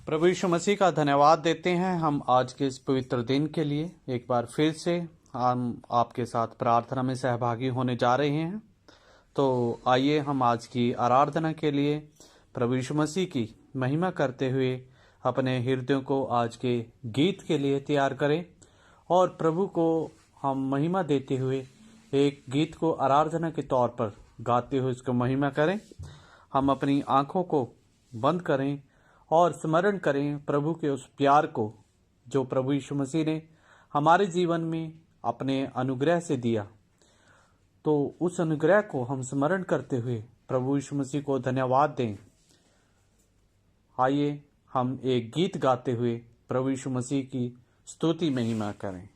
प्रभु यीशु मसीह का धन्यवाद देते हैं हम आज के इस पवित्र दिन के लिए। एक बार फिर से हम आपके साथ प्रार्थना में सहभागी होने जा रहे हैं। तो आइए हम आज की आराधना के लिए प्रभु यीशु मसीह की महिमा करते हुए अपने हृदयों को आज के गीत के लिए तैयार करें और प्रभु को हम महिमा देते हुए एक गीत को आराधना के तौर पर गाते हुए उसको महिमा करें। हम अपनी आँखों को बंद करें और स्मरण करें प्रभु के उस प्यार को जो प्रभु यीशु मसीह ने हमारे जीवन में अपने अनुग्रह से दिया। तो उस अनुग्रह को हम स्मरण करते हुए प्रभु यीशु मसीह को धन्यवाद दें। आइए हम एक गीत गाते हुए प्रभु यीशु मसीह की स्तुति महिमा करें।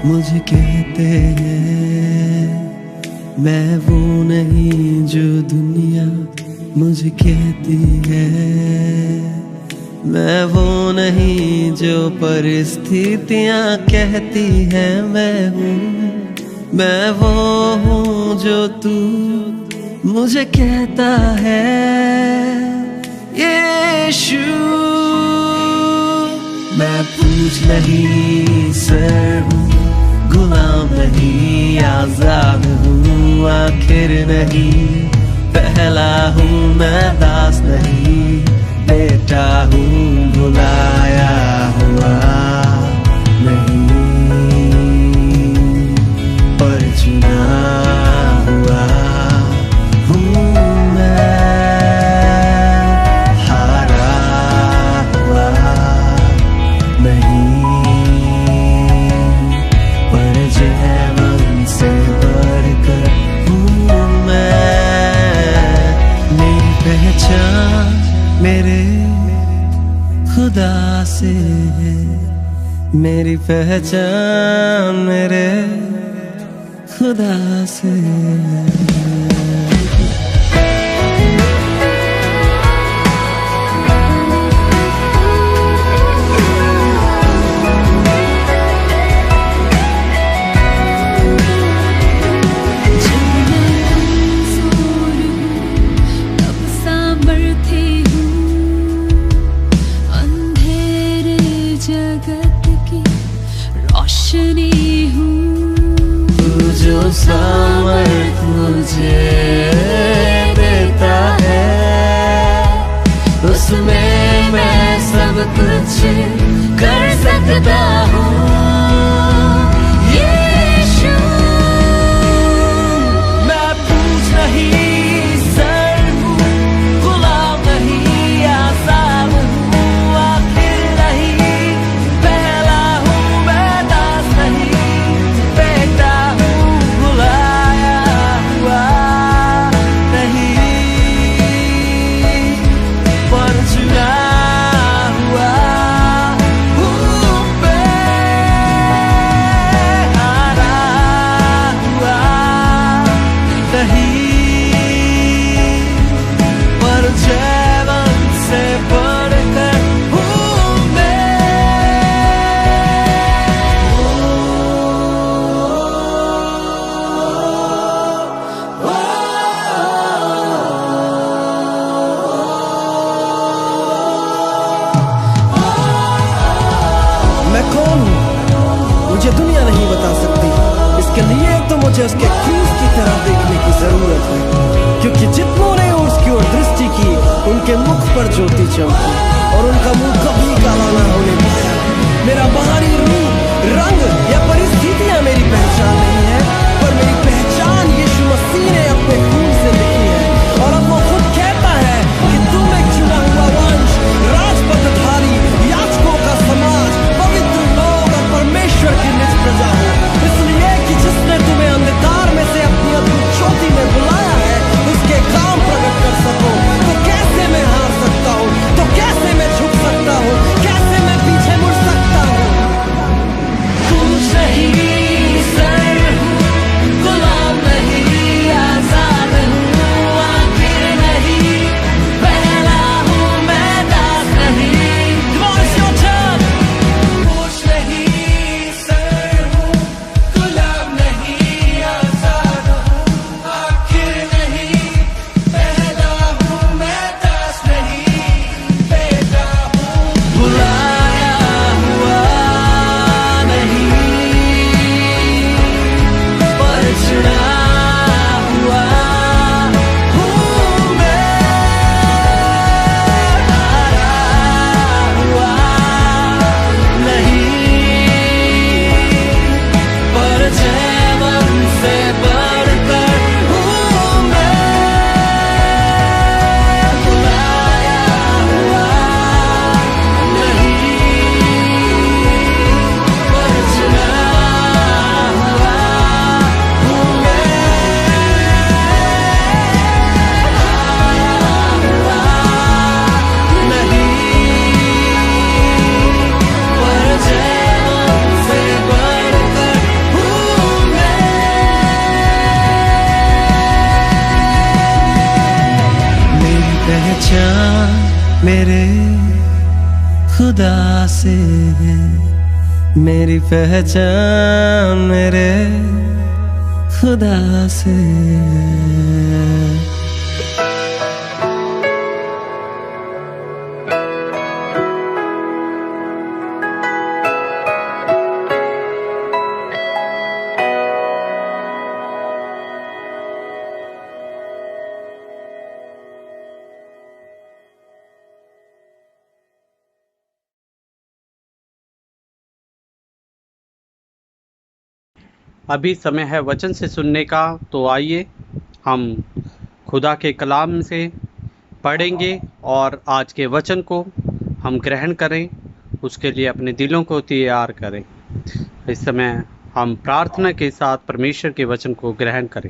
मुझे कहते हैं मैं वो नहीं जो दुनिया मुझे कहती है, मैं वो नहीं जो परिस्थितियां कहती हैं। मैं वो हूँ जो तू मुझे कहता है। यीशु मैं पूछ नहीं सर हूँ, गुलाम नहीं आजाद हूँ, आखिर नहीं पहला हूँ, मैं दास नहीं बेटा हूँ, बुलाया हुआ नहीं पर चुना हुआ हूँ मैं, हारा हुआ नहीं से बढ़कर हूँ मैं। मेरी पहचान मेरे खुदा से है, मेरी पहचान मेरे खुदा से है। जो सामर्थ मुझे देता है उसमें मैं सब कुछ कर सकता हूँ। यीशु मैं पूछ नहीं सर हूँ, गुलाम नहीं आजाद हूँ, आखिर नहीं पहला हूँ, मैं दास नहीं बेटा मुझे दुनिया नहीं बता सकती। इसके लिए तो मुझे उसके क्रूस की तरह देखने की जरूरत है, क्योंकि जितना पर ज्योति चमकी और उनका मुंह कभी काला ना होने पाया। मेरा बाहरी रूप, रंग या परिस्थितियां मेरी पहचान नहीं है, पर मेरी पहचान यीशु मसीह ने अपने खून से लिखी है। और अब वो खुद कहता है कि तुम एक चुना हुआ वंश, राजपदधारी, याजकों का समाज, पवित्र लोग और परमेश्वर की निज प्रजा हो। इसलिए कि जिसने तुम्हें अंधकार में से अपनी अद्भुत ज्योति में बुलाया है, उसके काम प्रकट कर सको। तो कैसे मैं हार सकता हूँ? तो कैसे मैं झुक सकता हूँ? कैसे मैं पीछे मुड़ सकता हूँ? कुछ नहीं सर हूँ, गुलाम नहीं आजाद हूँ, आखिर नहीं पहला हूँ, मैं दास नहीं। Voice your turn. कुछ नहीं सर हूँ, गुलाम नहीं आजाद हूँ, आखिर नहीं पहला हूँ, मैं दास नहीं, बेटा हूँ। बुलाया हुआ नहीं, पर चुना हुआ हूँ मैं। हारा हुआ नहीं, पर जीवन से बढ़कर हूँ मैं। बुलाया हुआ नहीं, पर चुना हुआ हूँ मैं। मेरी पहचान मेरे खुदा से है, मेरी पहचान मेरे खुदा से है। अभी समय है वचन से सुनने का, तो आइए हम खुदा के कलाम से पढ़ेंगे और आज के वचन को हम ग्रहण करें, उसके लिए अपने दिलों को तैयार करें। इस समय हम प्रार्थना के साथ परमेश्वर के वचन को ग्रहण करें।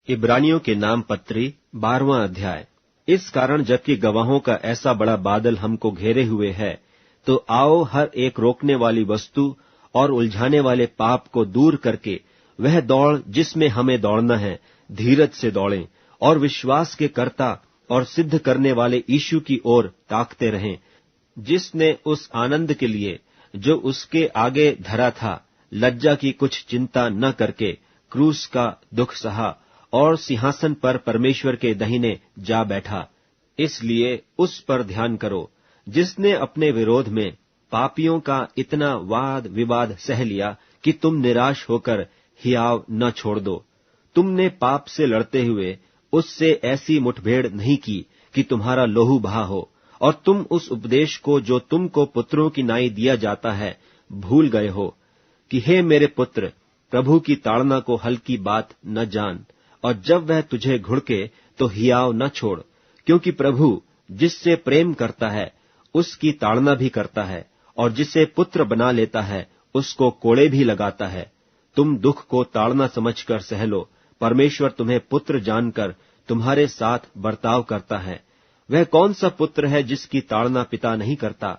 इब्रानियों के नाम पत्री 12वां अध्याय। इस कारण जबकि गवाहों का ऐसा बड़ा बादल हमको घेरे हुए है, तो आओ हर एक रोकने वाली वस्तु और उलझाने वाले पाप को दूर करके वह दौड़ जिसमें हमें दौड़ना है, धीरज से दौड़ें और विश्वास के कर्ता और सिद्ध करने वाले यीशु की ओर ताकते रहें, जिसने उस आनंद के लिए जो उसके आगे धरा था, लज्जा की कुछ चिंता न करके क्रूस का दुख सहा और सिंहासन पर परमेश्वर के दाहिने जा बैठा। इसलिए उस पर ध्यान करो जिसने अपने विरोध में पापियों का इतना वाद विवाद सह लिया कि तुम निराश होकर हियाव न छोड़ दो। तुमने पाप से लड़ते हुए उससे ऐसी मुठभेड़ नहीं की कि तुम्हारा लोहू बहा हो, और तुम उस उपदेश को जो तुमको पुत्रों की नाई दिया जाता है भूल गए हो कि हे मेरे पुत्र, प्रभु की ताड़ना को हल्की बात न जान, और जब वह तुझे घुड़के तो हियाव न छोड़, क्योंकि प्रभु जिससे प्रेम करता है उसकी ताड़ना भी करता है, और जिसे पुत्र बना लेता है उसको कोड़े भी लगाता है। तुम दुख को ताड़ना समझकर सह लो, परमेश्वर तुम्हें पुत्र जानकर तुम्हारे साथ बर्ताव करता है। वह कौन सा पुत्र है जिसकी ताड़ना पिता नहीं करता?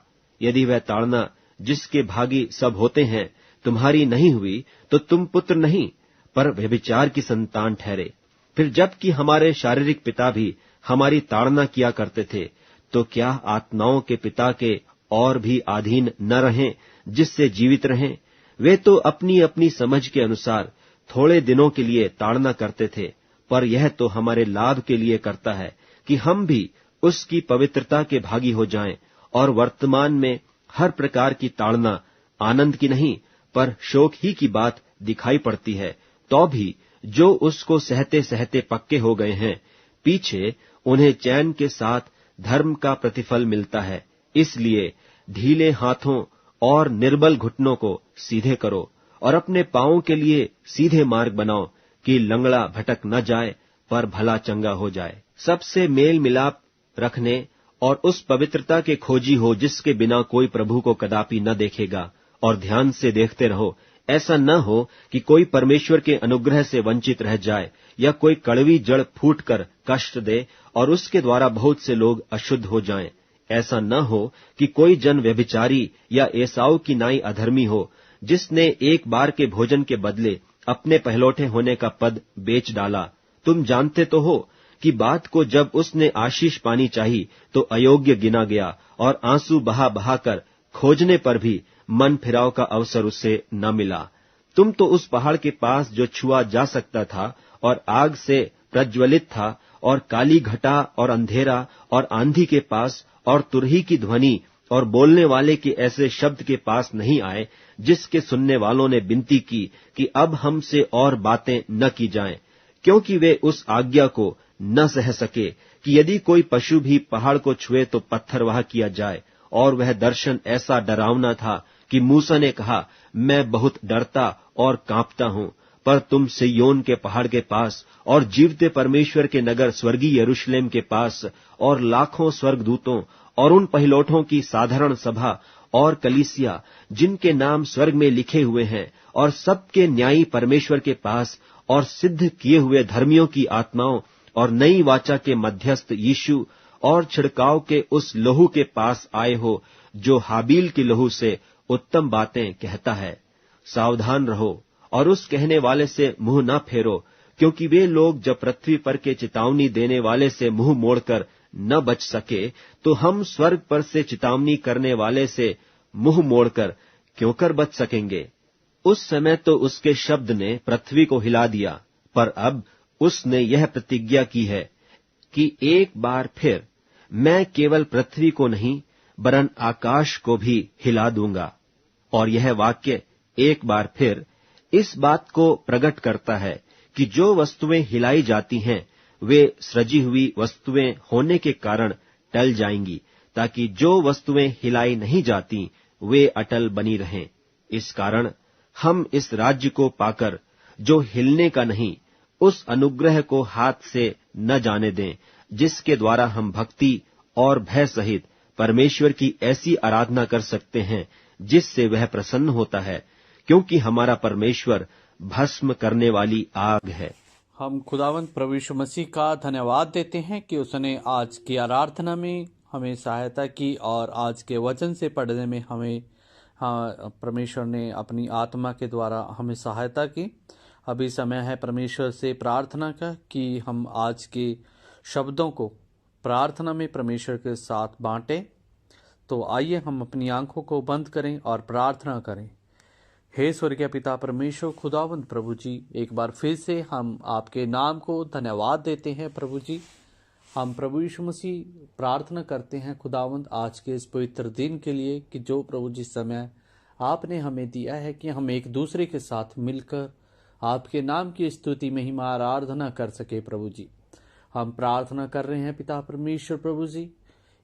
यदि वह ताड़ना जिसके भागी सब होते हैं तुम्हारी नहीं हुई, तो तुम पुत्र नहीं पर व्यभिचार की संतान ठहरे। फिर जबकि हमारे शारीरिक पिता भी हमारी ताड़ना किया करते थे, तो क्या आत्माओं के पिता के और भी अधीन न रहें, जिससे जीवित रहें? वे तो अपनी अपनी समझ के अनुसार थोड़े दिनों के लिए ताड़ना करते थे, पर यह तो हमारे लाभ के लिए करता है कि हम भी उसकी पवित्रता के भागी हो जाएं। और वर्तमान में हर प्रकार की ताड़ना आनंद की नहीं पर शोक ही की बात दिखाई पड़ती है, तो भी जो उसको सहते सहते पक्के हो गए हैं, पीछे उन्हें चैन के साथ धर्म का प्रतिफल मिलता है। इसलिए ढीले हाथों और निर्बल घुटनों को सीधे करो और अपने पांवों के लिए सीधे मार्ग बनाओ कि लंगड़ा भटक न जाए पर भला चंगा हो जाए। सबसे मेल मिलाप रखने और उस पवित्रता के खोजी हो जिसके बिना कोई प्रभु को कदापि न देखेगा, और ध्यान से देखते रहो। ऐसा न हो कि कोई परमेश्वर के अनुग्रह से वंचित रह जाए या कोई कड़वी जड़ फूटकर कष्ट दे और उसके द्वारा बहुत से लोग अशुद्ध हो जाएं। ऐसा न हो कि कोई जन व्यभिचारी या एसाऊ की नाई अधर्मी हो, जिसने एक बार के भोजन के बदले अपने पहलौठे होने का पद बेच डाला। तुम जानते तो हो कि बात को जब उसने आशीष पानी चाही तो अयोग्य गिना गया, और आंसू बहा बहा कर खोजने पर भी मन फिराव का अवसर उसे न मिला। तुम तो उस पहाड़ के पास जो छुआ जा सकता था और आग से प्रज्वलित था, और काली घटा और अंधेरा और आंधी के पास और तुरही की ध्वनि और बोलने वाले के ऐसे शब्द के पास नहीं आए, जिसके सुनने वालों ने विनती की कि अब हमसे और बातें न की जाएं, क्योंकि वे उस आज्ञा को न सह सके कि यदि कोई पशु भी पहाड़ को छुए तो पत्थरवाह किया जाए। और वह दर्शन ऐसा डरावना था कि मूसा ने कहा, मैं बहुत डरता और कांपता हूं। पर तुम सिय्योन के पहाड़ के पास और जीवते परमेश्वर के नगर स्वर्गीय यरूशलेम के पास और लाखों स्वर्गदूतों और उन पहिलौठों की साधारण सभा और कलीसिया जिनके नाम स्वर्ग में लिखे हुए हैं, और सबके न्यायी परमेश्वर के पास और सिद्ध किए हुए धर्मियों की आत्माओं और नई वाचा के मध्यस्थ यीशु और छिड़काव के उस लहू के पास आए हो, जो हाबील की लहू से उत्तम बातें कहता है। सावधान रहो और उस कहने वाले से मुंह न फेरो, क्योंकि वे लोग जब पृथ्वी पर के चेतावनी देने वाले से मुंह मोड़कर न बच सके, तो हम स्वर्ग पर से चेतावनी करने वाले से मुंह मोड़कर क्यों कर बच सकेंगे। उस समय तो उसके शब्द ने पृथ्वी को हिला दिया, पर अब उसने यह प्रतिज्ञा की है कि एक बार फिर मैं केवल पृथ्वी को नहीं वरन आकाश को भी हिला दूंगा। और यह वाक्य एक बार फिर इस बात को प्रकट करता है कि जो वस्तुएं हिलाई जाती हैं वे सृजी हुई वस्तुएं होने के कारण टल जाएंगी, ताकि जो वस्तुएं हिलाई नहीं जाती वे अटल बनी रहें। इस कारण हम इस राज्य को पाकर जो हिलने का नहीं, उस अनुग्रह को हाथ से न जाने दें, जिसके द्वारा हम भक्ति और भय सहित परमेश्वर की ऐसी आराधना कर सकते हैं जिससे वह प्रसन्न होता है, क्योंकि हमारा परमेश्वर भस्म करने वाली आग है। हम खुदावंत प्रभु यीशु मसीह का धन्यवाद देते हैं कि उसने आज की आराधना में हमें सहायता की और आज के वचन से पढ़ने में हमें परमेश्वर ने अपनी आत्मा के द्वारा हमें सहायता की। अभी समय है परमेश्वर से प्रार्थना का कि हम आज के शब्दों को प्रार्थना में परमेश्वर के साथ बांटें। तो आइए हम अपनी आंखों को बंद करें और प्रार्थना करें। हे स्वर्गीय पिता परमेश्वर खुदावंत प्रभु जी, एक बार फिर से हम आपके नाम को धन्यवाद देते हैं प्रभु जी। हम प्रभु यीशु मसीह प्रार्थना करते हैं खुदावंत आज के इस पवित्र दिन के लिए कि जो प्रभु जी समय आपने हमें दिया है कि हम एक दूसरे के साथ मिलकर आपके नाम की स्तुति महिमा आराधना कर सके। प्रभु जी हम प्रार्थना कर रहे हैं पिता परमेश्वर प्रभु जी,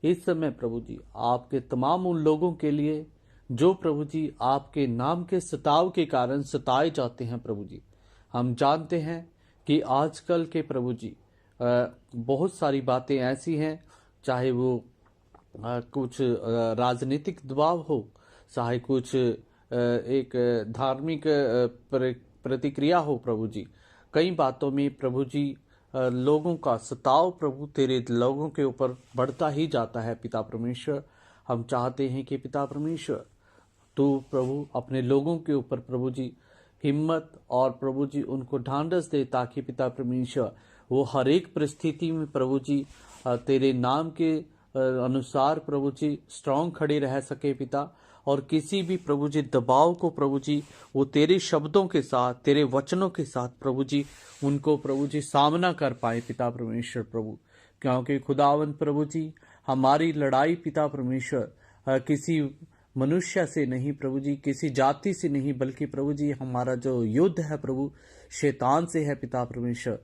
इस समय प्रभु जी आपके तमाम उन लोगों के लिए जो प्रभु जी आपके नाम के सताव के कारण सताए जाते हैं। प्रभु जी हम जानते हैं कि आजकल के प्रभु जी बहुत सारी बातें ऐसी हैं, चाहे वो कुछ राजनीतिक दबाव हो, चाहे कुछ एक धार्मिक प्रतिक्रिया हो। प्रभु जी कई बातों में प्रभु जी लोगों का सताव प्रभु तेरे लोगों के ऊपर बढ़ता ही जाता है। पिता परमेश्वर हम चाहते हैं कि पिता परमेश्वर तू प्रभु अपने लोगों के ऊपर प्रभु जी हिम्मत और प्रभु जी उनको ढांढस दे, ताकि पिता परमेश्वर वो हर एक परिस्थिति में प्रभु जी तेरे नाम के अनुसार प्रभु जी स्ट्रांग खड़े रह सके पिता। और किसी भी प्रभु जी दबाव को प्रभु जी वो तेरे शब्दों के साथ, तेरे वचनों के साथ प्रभु जी उनको प्रभु जी सामना कर पाए पिता परमेश्वर प्रभु। क्योंकि खुदावंत प्रभु जी हमारी लड़ाई पिता परमेश्वर किसी मनुष्य से नहीं प्रभु जी, किसी जाति से नहीं, बल्कि प्रभु जी हमारा जो युद्ध है प्रभु शैतान से है पिता परमेश्वर।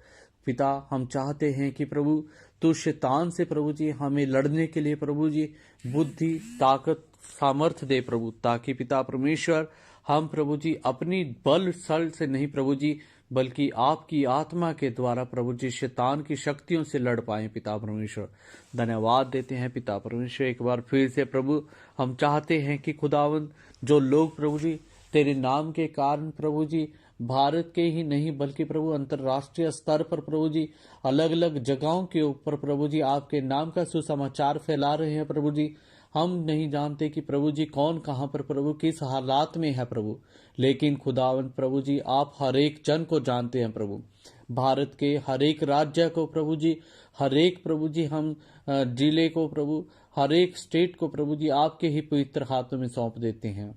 पिता हम चाहते हैं कि प्रभु तू शैतान से प्रभु जी हमें लड़ने के लिए प्रभु जी बुद्धि ताकत सामर्थ्य दे प्रभु, ताकि पिता परमेश्वर हम प्रभु जी अपनी बल छल से नहीं प्रभु जी बल्कि आपकी आत्मा के द्वारा प्रभु जी शैतान की शक्तियों से लड़ पाए पिता परमेश्वर। धन्यवाद देते हैं पिता परमेश्वर एक बार फिर से प्रभु। हम चाहते हैं कि खुदावंद जो लोग प्रभु जी तेरे नाम के कारण प्रभु जी भारत के ही नहीं बल्कि प्रभु अंतर्राष्ट्रीय स्तर पर प्रभु जी अलग अलग जगहों के ऊपर प्रभु जी आपके नाम का सुसमाचार फैला रहे हैं प्रभु जी, हम नहीं जानते कि प्रभु जी कौन कहाँ पर प्रभु किस हालात में है प्रभु, लेकिन खुदावंत प्रभु जी आप हर एक जन को जानते हैं प्रभु। भारत के हर एक राज्य को प्रभु जी, हर एक प्रभु जी हम जिले को प्रभु, हर एक स्टेट को प्रभु जी आपके ही पवित्र हाथों में सौंप देते हैं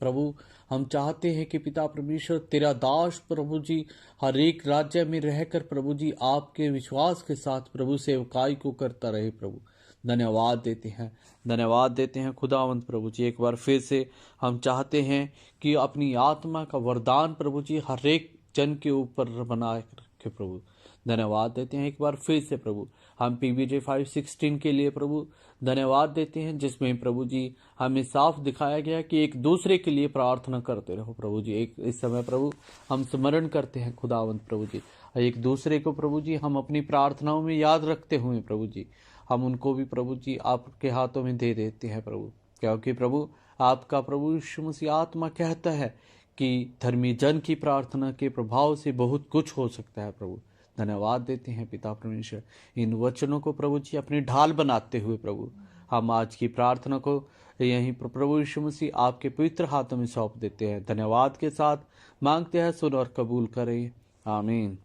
प्रभु। हम चाहते हैं कि पिता परमेश्वर तेरा दास प्रभु जी हर एक राज्य में रहकर प्रभु जी आपके विश्वास के साथ प्रभु सेवकाई को करता रहे प्रभु। धन्यवाद देते हैं खुदावंत प्रभु जी। एक बार फिर से हम चाहते हैं कि अपनी आत्मा का वरदान प्रभु जी हर एक जन के ऊपर बना रखे प्रभु। धन्यवाद देते हैं एक बार फिर से प्रभु। हम PBJ 5:16 के लिए प्रभु धन्यवाद देते हैं, जिसमें प्रभु जी हमें साफ दिखाया गया कि एक दूसरे के लिए प्रार्थना करते रहो प्रभु जी। एक इस समय प्रभु हम स्मरण करते हैं खुदावंत प्रभु जी, एक दूसरे को प्रभु जी हम अपनी प्रार्थनाओं में याद रखते हुए प्रभु जी हम उनको भी प्रभु जी आपके हाथों में दे देते हैं प्रभु, क्योंकि प्रभु आपका प्रभु यीशु मसीह आत्मा कहता है कि धर्मी जन की प्रार्थना के प्रभाव से बहुत कुछ हो सकता है प्रभु। धन्यवाद देते हैं पिता परमेश्वर इन वचनों को प्रभु जी अपनी ढाल बनाते हुए प्रभु हम आज की प्रार्थना को यहीं प्रभु यीशु मसीह आपके पवित्र हाथों में सौंप देते हैं। धन्यवाद के साथ मांगते हैं, सुन और कबूल करें, आमीन।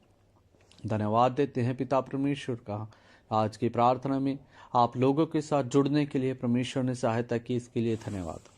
धन्यवाद देते हैं पिता परमेश्वर का आज की प्रार्थना में आप लोगों के साथ जुड़ने के लिए परमेश्वर ने सहायता की, इसके लिए धन्यवाद।